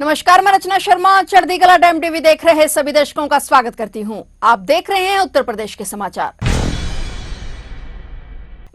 नमस्कार, मैं रचना शर्मा चढ़ती कला टाइम टीवी देख रहे सभी दर्शकों का स्वागत करती हूं। आप देख रहे हैं उत्तर प्रदेश के समाचार।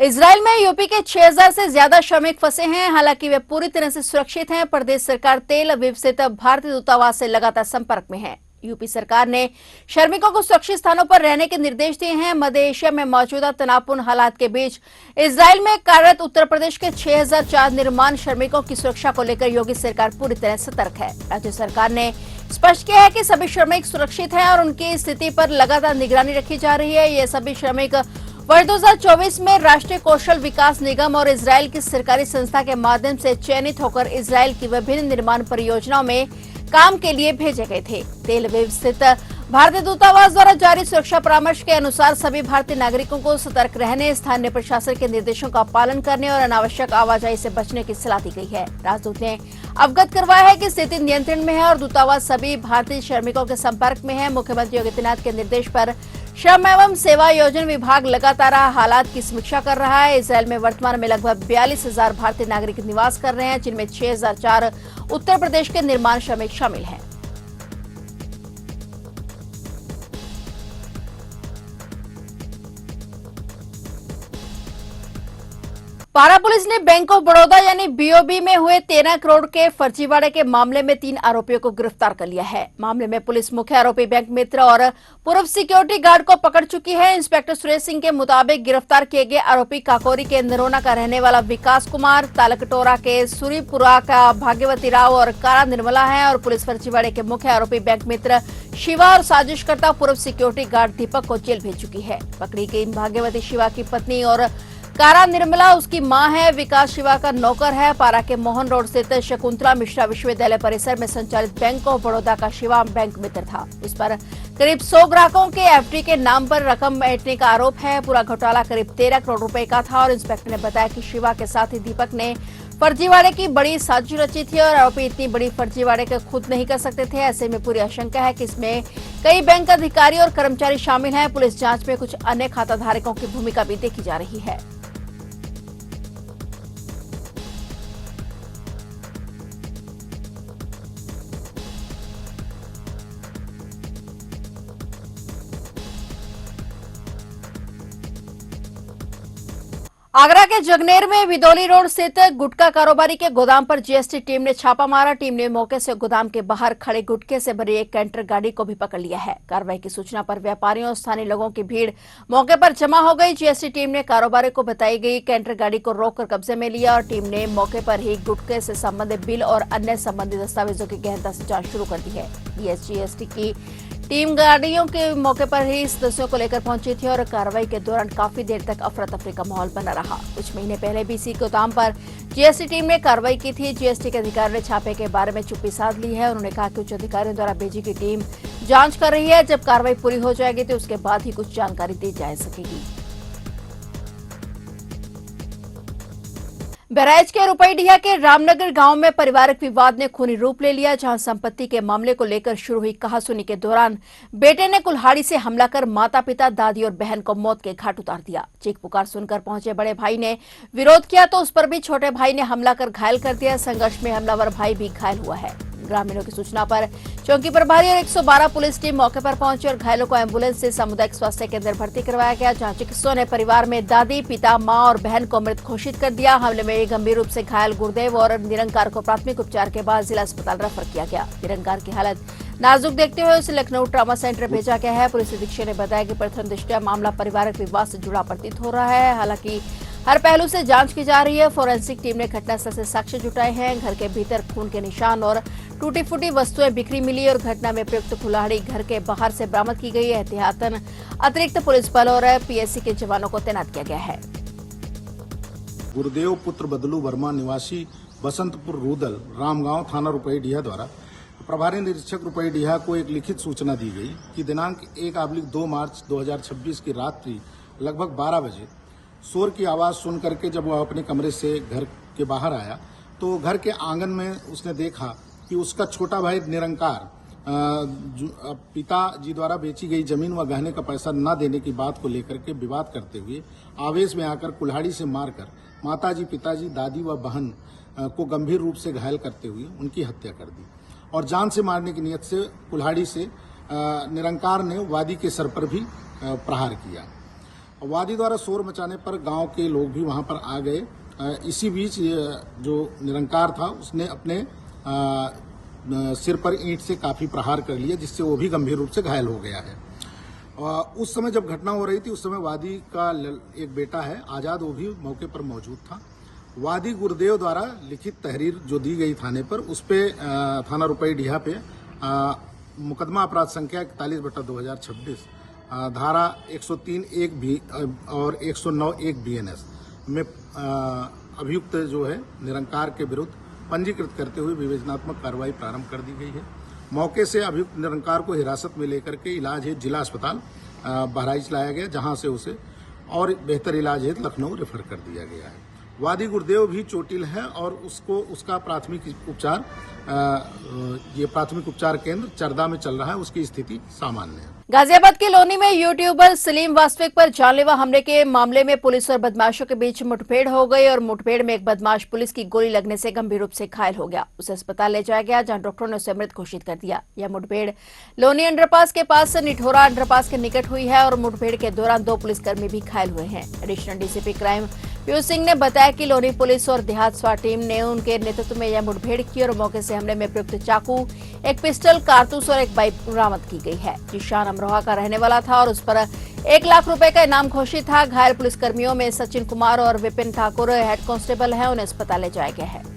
इजराइल में यूपी के 6000 से ज्यादा श्रमिक फंसे हैं। हालांकि वे पूरी तरह से सुरक्षित हैं। प्रदेश सरकार तेल अवीव स्थित भारतीय दूतावास से लगातार संपर्क में है। यूपी सरकार ने श्रमिकों को सुरक्षित स्थानों पर रहने के निर्देश दिए हैं। मध्य एशिया में मौजूदा तनावपूर्ण हालात के बीच इजराइल में कार्यरत उत्तर प्रदेश के 6004 निर्माण श्रमिकों की सुरक्षा को लेकर योगी सरकार पूरी तरह सतर्क है। राज्य सरकार ने स्पष्ट किया है कि सभी श्रमिक सुरक्षित हैं और उनकी स्थिति पर लगातार निगरानी रखी जा रही है। ये सभी श्रमिक वर्ष 2024 में राष्ट्रीय कौशल विकास निगम और इजराइल की सरकारी संस्था के माध्यम से चयनित होकर इजराइल की विभिन्न निर्माण परियोजनाओं में काम के लिए भेजे गए थे। तेल अवीव स्थित भारतीय दूतावास द्वारा जारी सुरक्षा परामर्श के अनुसार सभी भारतीय नागरिकों को सतर्क रहने, स्थानीय प्रशासन के निर्देशों का पालन करने और अनावश्यक आवाजाही से बचने की सलाह दी गई है। राजदूत ने अवगत करवाया है कि स्थिति नियंत्रण में है और दूतावास सभी भारतीय श्रमिकों के संपर्क में है। मुख्यमंत्री योगी आदित्यनाथ के निर्देश पर श्रम एवं सेवा योजना विभाग लगातार हालात की समीक्षा कर रहा है। इजराइल में वर्तमान में लगभग 42,000 भारतीय नागरिक निवास कर रहे हैं, जिनमें 6004 उत्तर प्रदेश के निर्माण श्रमिक शामिल हैं। पारा पुलिस ने बैंक ऑफ बड़ौदा यानी बीओबी में हुए 13 करोड़ के फर्जीवाड़े के मामले में 3 आरोपियों को गिरफ्तार कर लिया है। मामले में पुलिस मुख्य आरोपी बैंक मित्र और पूर्व सिक्योरिटी गार्ड को पकड़ चुकी है। इंस्पेक्टर सुरेश सिंह के मुताबिक गिरफ्तार किए गए आरोपी काकोरी के नरोना का रहने वाला विकास कुमार, तालकटोरा के सूरीपुरा का भाग्यवती राव और कारा निर्मला है और पुलिस फर्जीवाड़े के मुख्य आरोपी बैंक मित्र शिवा और साजिशकर्ता पूर्व सिक्योरिटी गार्ड दीपक को जेल भेज चुकी है। पकड़ी गई भाग्यवती शिवा की पत्नी और कारा निर्मला उसकी मां है। विकास शिवा का नौकर है। पारा के मोहन रोड स्थित शकुंतला मिश्रा विश्वविद्यालय परिसर में संचालित बैंक ऑफ बड़ौदा का शिवा बैंक मित्र था। उस पर करीब 100 ग्राहकों के एफडी के नाम पर रकम ऐंठने का आरोप है। पूरा घोटाला करीब 13 करोड़ रुपए का था और इंस्पेक्टर ने बताया कि शिवा के साथ ही दीपक ने फर्जीवाड़े की बड़ी साजिश रची थी और आरोपी इतनी बड़ी फर्जीवाड़े को खुद नहीं कर सकते थे। ऐसे में पूरी आशंका है कि इसमें कई बैंक अधिकारी और कर्मचारी शामिल हैं। पुलिस जांच में कुछ अन्य खाताधारकों की भूमिका भी देखी जा रही है। आगरा के जगनेर में विदोली रोड स्थित गुटखा कारोबारी के गोदाम पर जीएसटी टीम ने छापा मारा। टीम ने मौके से गोदाम के बाहर खड़े गुटखे से भरी एक कैंटर गाड़ी को भी पकड़ लिया है। कार्रवाई की सूचना पर व्यापारियों और स्थानीय लोगों की भीड़ मौके पर जमा हो गई। जीएसटी टीम ने कारोबारी को बताई गई कैंटर गाड़ी को रोककर कब्जे में लिया और टीम ने मौके पर ही गुटखे से संबंधित बिल और अन्य संबंधित दस्तावेजों की गहनता से जांच शुरू कर दी है। जीएसटी की टीम गाड़ियों के मौके पर ही सदस्यों को लेकर पहुंची थी और कार्रवाई के दौरान काफी देर तक अफरा तफरी का माहौल बना रहा। कुछ महीने पहले भी इसी गोदाम पर जीएसटी टीम ने कार्रवाई की थी। जीएसटी के अधिकारी ने छापे के बारे में चुप्पी साध ली है। उन्होंने कहा कि उच्च अधिकारियों द्वारा भेजी गई टीम जांच कर रही है। जब कार्रवाई पूरी हो जाएगी तो उसके बाद ही कुछ जानकारी दी जा सकेगी। बहराइच के रुपईडीहा के रामनगर गांव में पारिवारिक विवाद ने खूनी रूप ले लिया, जहां संपत्ति के मामले को लेकर शुरू हुई कहासुनी के दौरान बेटे ने कुल्हाड़ी से हमला कर माता पिता, दादी और बहन को मौत के घाट उतार दिया। चीख पुकार सुनकर पहुंचे बड़े भाई ने विरोध किया तो उस पर भी छोटे भाई ने हमला कर घायल कर दिया। संघर्ष में हमलावर भाई भी घायल हुआ है। ग्रामीणों की सूचना पर चौकी प्रभारी और 112 पुलिस टीम मौके पर पहुंची और घायलों को एम्बुलेंस से सामुदायिक स्वास्थ्य केंद्र भर्ती करवाया गया, जहां चिकित्सकों ने परिवार में दादी, पिता, मां और बहन को मृत घोषित कर दिया। हमले में गंभीर रूप से घायल गुरुदेव और निरंकार को प्राथमिक उपचार के बाद जिला अस्पताल रेफर किया गया। निरंकार की हालत नाजुक देखते हुए उसे लखनऊ ट्रॉमा सेंटर भेजा गया है। पुलिस अधीक्षक ने बताया कि प्रथम दृष्टया मामला पारिवारिक विवाद से जुड़ा प्रतीत हो रहा है। हालांकि हर पहलू से जांच की जा रही है। फोरेंसिक टीम ने घटनास्थल से साक्ष्य जुटाए हैं। घर के भीतर खून के निशान और टूटी फूटी वस्तुएं बिखरी मिली और घटना में प्रयुक्त कुल्हाड़ी घर के बाहर से बरामद की गई है। एहतियातन अतिरिक्त पुलिस बल और पीएससी के जवानों को तैनात किया गया है। गुरुदेव पुत्र बदलू वर्मा निवासी बसंतपुर रूदल रामगांव थाना रुपईडीहा द्वारा प्रभारी निरीक्षक रुपईडीहा को एक लिखित सूचना दी गई कि दिनांक 1/2 मार्च 2026 की रात्रि लगभग 12 बजे शोर की आवाज सुन करके जब वह अपने कमरे से घर के बाहर आया तो घर के आंगन में उसने देखा कि उसका छोटा भाई निरंकार पिताजी द्वारा बेची गई जमीन व गहने का पैसा न देने की बात को लेकर के विवाद करते हुए आवेश में आकर कुल्हाड़ी से मारकर माताजी, पिताजी, दादी व बहन को गंभीर रूप से घायल करते हुए उनकी हत्या कर दी और जान से मारने की नियत से कुल्हाड़ी से निरंकार ने वादी के सर पर भी प्रहार किया। वादी द्वारा शोर मचाने पर गांव के लोग भी वहां पर आ गए। इसी बीच जो निरंकार था उसने अपने सिर पर ईंट से काफी प्रहार कर लिया, जिससे वो भी गंभीर रूप से घायल हो गया है। उस समय जब घटना हो रही थी उस समय वादी का एक बेटा है आजाद, वो भी मौके पर मौजूद था। वादी गुरुदेव द्वारा लिखित तहरीर जो दी गई थाने पर, उस पे थाना रुपईडीहा पे मुकदमा अपराध संख्या 41/2026 धारा 103(1) भी और 109(1) BNS में अभियुक्त जो है निरंकार के विरुद्ध पंजीकृत करते हुए विवेचनात्मक कार्रवाई प्रारंभ कर दी गई है। मौके से अभियुक्त निरंकार को हिरासत में लेकर के इलाज हेतु जिला अस्पताल बहराइच लाया गया, जहां से उसे और बेहतर इलाज हेतु लखनऊ रेफर कर दिया गया है। वादी गुरुदेव भी चोटिल है और उसका प्राथमिक उपचार केंद्र चरदा में चल रहा है, उसकी स्थिति सामान्य है। गाजियाबाद के लोनी में यूट्यूबर सलीम वास्तविक पर जानलेवा हमले के मामले में पुलिस और बदमाशों के बीच मुठभेड़ हो गई और मुठभेड़ में एक बदमाश पुलिस की गोली लगने से गंभीर रूप से घायल हो गया। उसे अस्पताल ले जाया गया, जहां डॉक्टरों ने उसे मृत घोषित कर दिया। यह मुठभेड़ लोनी अंडरपास के पास निठोरा अंडरपास के निकट हुई है और मुठभेड़ के दौरान 2 पुलिसकर्मी भी घायल हुए हैं। Additional DCP crime Piyush Singh ने बताया कि लोनी पुलिस और देहात स्वाट टीम ने उनके नेतृत्व में यह मुठभेड़ की और मौके से हमले में प्रयुक्त चाकू, एक पिस्टल, कारतूस और एक बाइक बरामद की गई है। जिशान अमरोहा का रहने वाला था और उस पर 1 लाख रुपए का इनाम घोषित था। घायल पुलिसकर्मियों में सचिन कुमार और विपिन ठाकुर हेड कांस्टेबल है, उन्हें अस्पताल ले जाया गया है।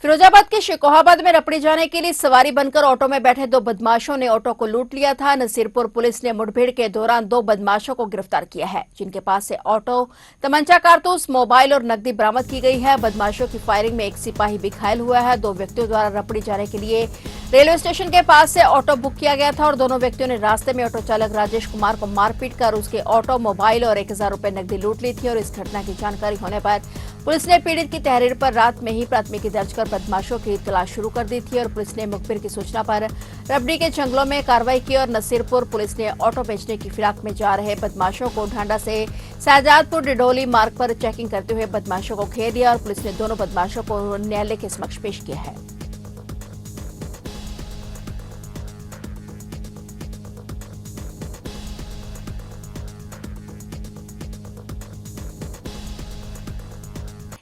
फिरोजाबाद के शिकोहाबाद में रपड़ी जाने के लिए सवारी बनकर ऑटो में बैठे 2 बदमाशों ने ऑटो को लूट लिया था। नसीरपुर पुलिस ने मुठभेड़ के दौरान 2 बदमाशों को गिरफ्तार किया है, जिनके पास से ऑटो, तमंचा, कारतूस, मोबाइल और नकदी बरामद की गई है। बदमाशों की फायरिंग में एक सिपाही भी घायल हुआ है। 2 व्यक्तियों द्वारा रपड़ी जाने के लिए रेलवे स्टेशन के पास से ऑटो बुक किया गया था और दोनों व्यक्तियों ने रास्ते में ऑटो चालक राजेश कुमार को मारपीट कर उसके ऑटो, मोबाइल और 1000 रुपए नकदी लूट ली थी। और इस घटना की जानकारी होने पर पुलिस ने पीड़ित की तहरीर पर रात में ही प्राथमिकी दर्ज कर बदमाशों की तलाश शुरू कर दी थी और पुलिस ने मुखबिर की सूचना पर रबड़ी के जंगलों में कार्रवाई की और नसीरपुर पुलिस ने ऑटो बेचने की फिराक में जा रहे बदमाशों को ढांडा से शाहजादपुर डिडोली मार्ग पर चेकिंग करते हुए बदमाशों को घेर लिया और पुलिस ने दोनों बदमाशों को न्यायालय के समक्ष पेश किया है।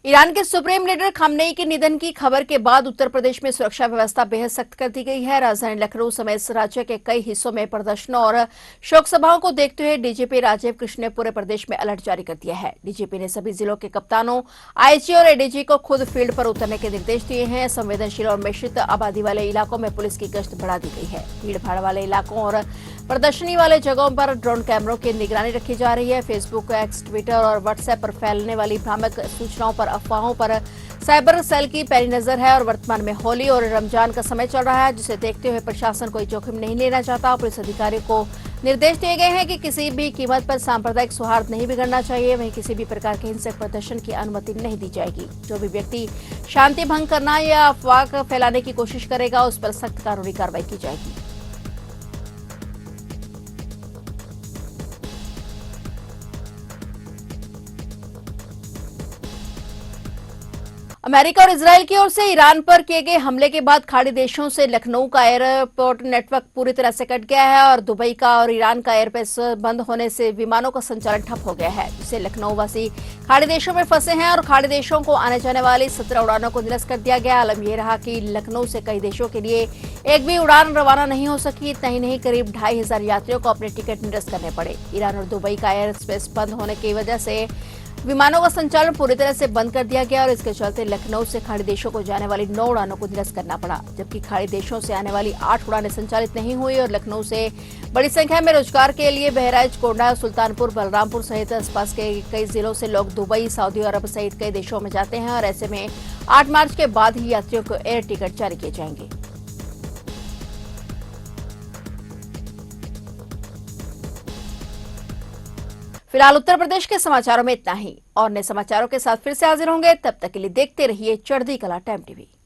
ईरान के सुप्रीम लीडर खामनेई के निधन की खबर के बाद उत्तर प्रदेश में सुरक्षा व्यवस्था बेहद सख्त कर दी गई है। राजधानी लखनऊ समेत राज्य के कई हिस्सों में प्रदर्शनों और शोक सभाओं को देखते हुए डीजीपी राजीव कृष्ण ने पूरे प्रदेश में अलर्ट जारी कर दिया है। डीजीपी ने सभी जिलों के कप्तानों, आईजी और एडीजी को खुद फील्ड पर उतरने के निर्देश दिए हैं। संवेदनशील और मिश्रित आबादी वाले इलाकों में पुलिस की गश्त बढ़ा दी गई है। भीड़ भाड़ वाले इलाकों और प्रदर्शनी वाले जगहों पर ड्रोन कैमरों की निगरानी रखी जा रही है। फेसबुक, एक्स, ट्विटर और व्हाट्सएप पर फैलने वाली भ्रामक सूचनाओं पर, अफवाहों पर साइबर सेल की पैनी नजर है और वर्तमान में होली और रमजान का समय चल रहा है, जिसे देखते हुए प्रशासन कोई जोखिम नहीं लेना चाहता। पुलिस अधिकारियों को निर्देश दिए गए हैं कि किसी भी कीमत पर सांप्रदायिक सौहार्द नहीं बिगड़ना चाहिए। वहीं किसी भी प्रकार के हिंसक प्रदर्शन की अनुमति नहीं दी जाएगी। जो भी व्यक्ति शांति भंग करना या अफवाह फैलाने की कोशिश करेगा उस पर सख्त कानूनी कार्रवाई की जाएगी। अमेरिका और इजरायल की ओर से ईरान पर किए गए हमले के बाद खाड़ी देशों से लखनऊ का एयरपोर्ट नेटवर्क पूरी तरह से कट गया है और दुबई का और ईरान का एयरबेस बंद होने से विमानों का संचालन ठप हो गया है, जिससे लखनऊ वासी खाड़ी देशों में फंसे हैं और खाड़ी देशों को आने जाने वाली 17 उड़ानों को निरस्त कर दिया गया। आलम यह रहा कि लखनऊ से कई देशों के लिए एक भी उड़ान रवाना नहीं हो सकी। इतना ही नहीं, करीब 2500 यात्रियों को अपने टिकट निरस्त करने पड़े। ईरान और दुबई का एयर स्पेस बंद होने की वजह से विमानों का संचालन पूरी तरह से बंद कर दिया गया और इसके चलते लखनऊ से खाड़ी देशों को जाने वाली 9 उड़ानों को निरस्त करना पड़ा, जबकि खाड़ी देशों से आने वाली 8 उड़ानें संचालित नहीं हुई और लखनऊ से बड़ी संख्या में रोजगार के लिए बहराइच, कोंडा, सुल्तानपुर, बलरामपुर सहित आसपास के कई जिलों से लोग दुबई, सऊदी अरब सहित कई देशों में जाते हैं और ऐसे में 8 मार्च के बाद ही यात्रियों को एयर टिकट जारी किए जाएंगे। फिलहाल उत्तर प्रदेश के समाचारों में इतना ही और नए समाचारों के साथ फिर से हाजिर होंगे। तब तक के लिए देखते रहिए चढ़ती कला टाइम टीवी।